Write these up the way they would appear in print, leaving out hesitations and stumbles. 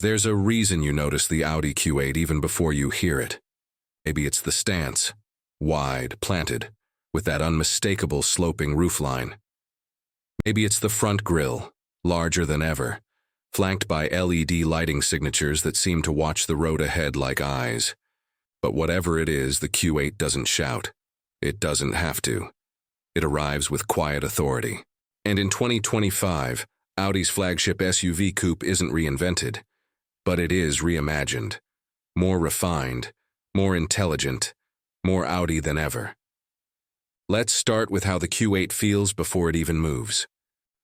There's a reason you notice the Audi Q8 even before you hear it. Maybe it's the stance, wide, planted, with that unmistakable sloping roofline. Maybe it's the front grille, larger than ever, flanked by LED lighting signatures that seem to watch the road ahead like eyes. But whatever it is, the Q8 doesn't shout. It doesn't have to. It arrives with quiet authority. And in 2025, Audi's flagship SUV coupe isn't reinvented, but it is reimagined. More refined, more intelligent, more Audi than ever. Let's start with how the Q8 feels before it even moves.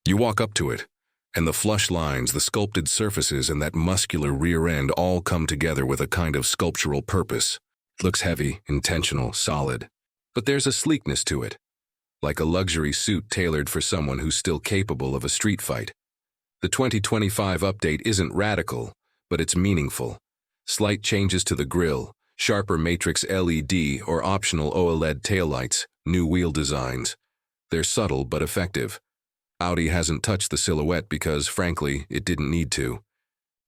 You walk up to it, and the flush lines, the sculpted surfaces, and that muscular rear end all come together with a kind of sculptural purpose. It looks heavy, intentional, solid. But there's a sleekness to it, like a luxury suit tailored for someone who's still capable of a street fight. The 2025 update isn't radical, but it's meaningful. Slight changes to the grille, sharper matrix LED or optional OLED taillights, new wheel designs. They're subtle but effective. Audi hasn't touched the silhouette because, frankly, it didn't need to.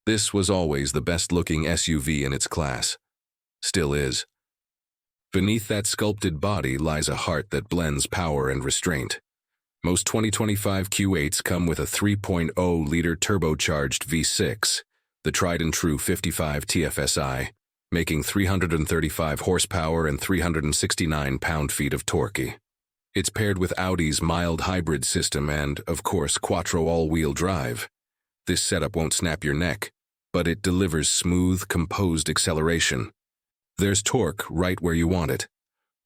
This was always the best-looking SUV in its class. Still is. Beneath that sculpted body lies a heart that blends power and restraint. Most 2025 Q8s come with a 3.0-liter turbocharged V6, the tried-and-true 55 TFSI, making 335 horsepower and 369 pound-feet of torque. It's paired with Audi's mild hybrid system and, of course, Quattro all-wheel drive. This setup won't snap your neck, but it delivers smooth, composed acceleration. There's torque right where you want it.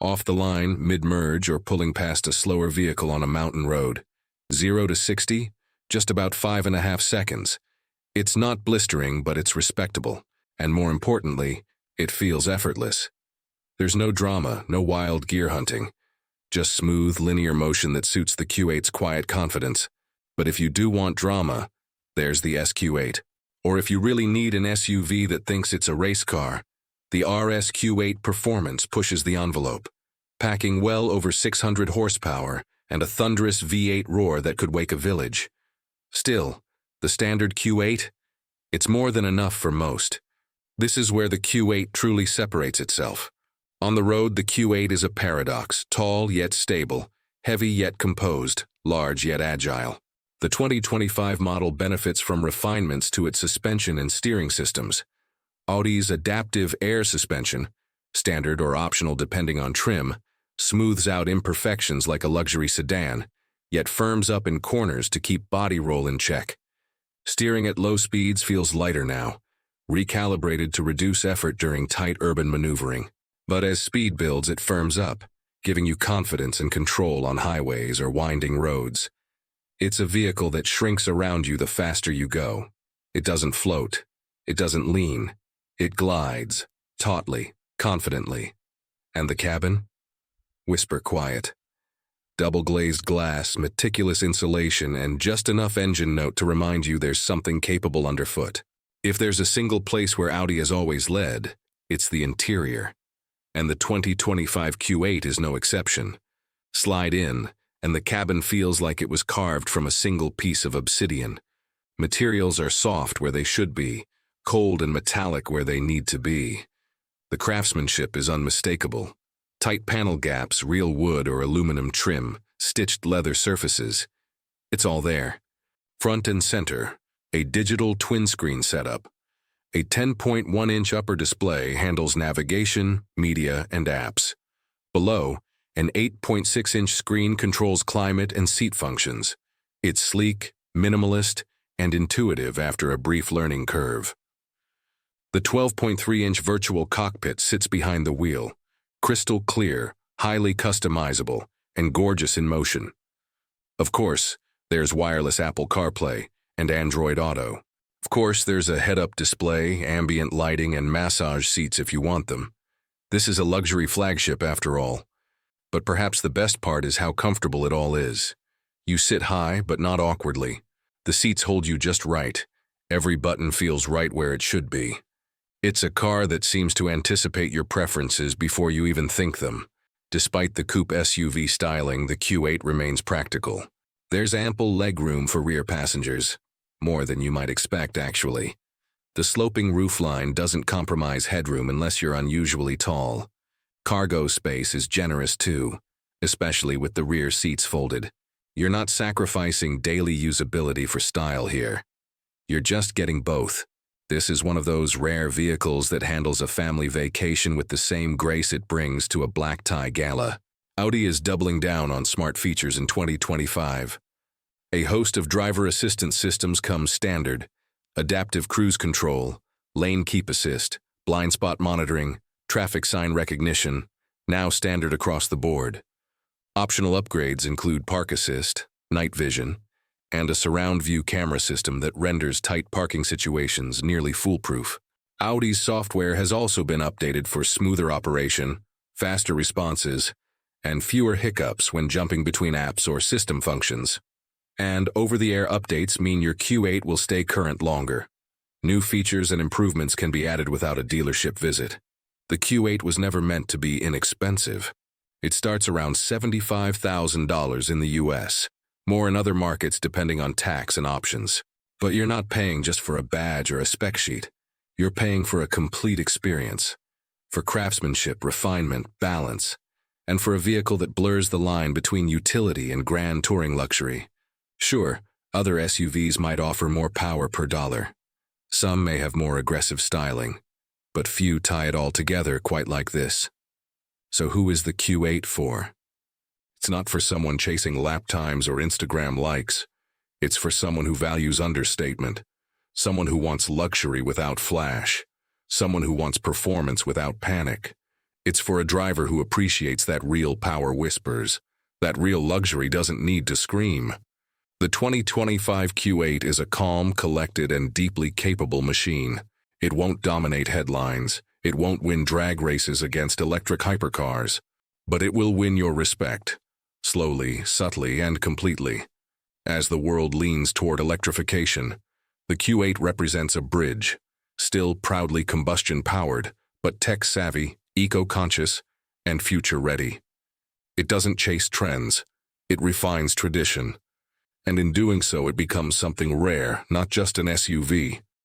Off the line, mid-merge, or pulling past a slower vehicle on a mountain road. 0 to 60, just about 5.5 seconds. It's not blistering, but it's respectable. And more importantly, it feels effortless. There's no drama, no wild gear hunting. Just smooth, linear motion that suits the Q8's quiet confidence. But if you do want drama, there's the SQ8. Or if you really need an SUV that thinks it's a race car, the RS Q8 Performance pushes the envelope, packing well over 600 horsepower and a thunderous V8 roar that could wake a village. Still, the standard Q8? It's more than enough for most. This is where the Q8 truly separates itself. On the road, the Q8 is a paradox, tall yet stable, heavy yet composed, large yet agile. The 2025 model benefits from refinements to its suspension and steering systems. Audi's adaptive air suspension, standard or optional depending on trim, smooths out imperfections like a luxury sedan, yet firms up in corners to keep body roll in check. Steering at low speeds feels lighter now, recalibrated to reduce effort during tight urban maneuvering. But as speed builds, it firms up, giving you confidence and control on highways or winding roads. It's a vehicle that shrinks around you the faster you go. It doesn't float. It doesn't lean. It glides, tautly, confidently. And the cabin? Whisper quiet. Double-glazed glass, meticulous insulation, and just enough engine note to remind you there's something capable underfoot. If there's a single place where Audi has always led, it's the interior. And the 2025 Q8 is no exception. Slide in, and the cabin feels like it was carved from a single piece of obsidian. Materials are soft where they should be, cold and metallic where they need to be. The craftsmanship is unmistakable. Tight panel gaps, real wood or aluminum trim, stitched leather surfaces. It's all there. Front and center, a digital twin-screen setup. A 10.1-inch upper display handles navigation, media, and apps. Below, an 8.6-inch screen controls climate and seat functions. It's sleek, minimalist, and intuitive after a brief learning curve. The 12.3-inch virtual cockpit sits behind the wheel, crystal clear, highly customizable, and gorgeous in motion. Of course, there's wireless Apple CarPlay and Android Auto. Of course, there's a head-up display, ambient lighting, and massage seats if you want them. This is a luxury flagship after all. But perhaps the best part is how comfortable it all is. You sit high, but not awkwardly. The seats hold you just right. Every button feels right where it should be. It's a car that seems to anticipate your preferences before you even think them. Despite the coupe SUV styling, the Q8 remains practical. There's ample legroom for rear passengers. More than you might expect, actually. The sloping roofline doesn't compromise headroom unless you're unusually tall. Cargo space is generous too, especially with the rear seats folded. You're not sacrificing daily usability for style here. You're just getting both. This is one of those rare vehicles that handles a family vacation with the same grace it brings to a black tie gala. Audi is doubling down on smart features in 2025. A host of driver assistance systems comes standard: adaptive cruise control, lane keep assist, blind spot monitoring, traffic sign recognition, now standard across the board. Optional upgrades include park assist, night vision, and a surround view camera system that renders tight parking situations nearly foolproof. Audi's software has also been updated for smoother operation, faster responses, and fewer hiccups when jumping between apps or system functions. And over-the-air updates mean your Q8 will stay current longer. New features and improvements can be added without a dealership visit. The Q8 was never meant to be inexpensive. It starts around $75,000 in the US, more in other markets depending on tax and options. But you're not paying just for a badge or a spec sheet. You're paying for a complete experience, for craftsmanship, refinement, balance, and for a vehicle that blurs the line between utility and grand touring luxury. Sure, other SUVs might offer more power per dollar. Some may have more aggressive styling, but few tie it all together quite like this. So who is the Q8 for? It's not for someone chasing lap times or Instagram likes. It's for someone who values understatement, someone who wants luxury without flash, someone who wants performance without panic. It's for a driver who appreciates that real power whispers, that real luxury doesn't need to scream. The 2025 Q8 is a calm, collected, and deeply capable machine. It won't dominate headlines. It won't win drag races against electric hypercars. But it will win your respect, slowly, subtly, and completely. As the world leans toward electrification, the Q8 represents a bridge, still proudly combustion-powered, but tech-savvy, eco-conscious, and future-ready. It doesn't chase trends. It refines tradition. And in doing so, it becomes something rare, not just an SUV,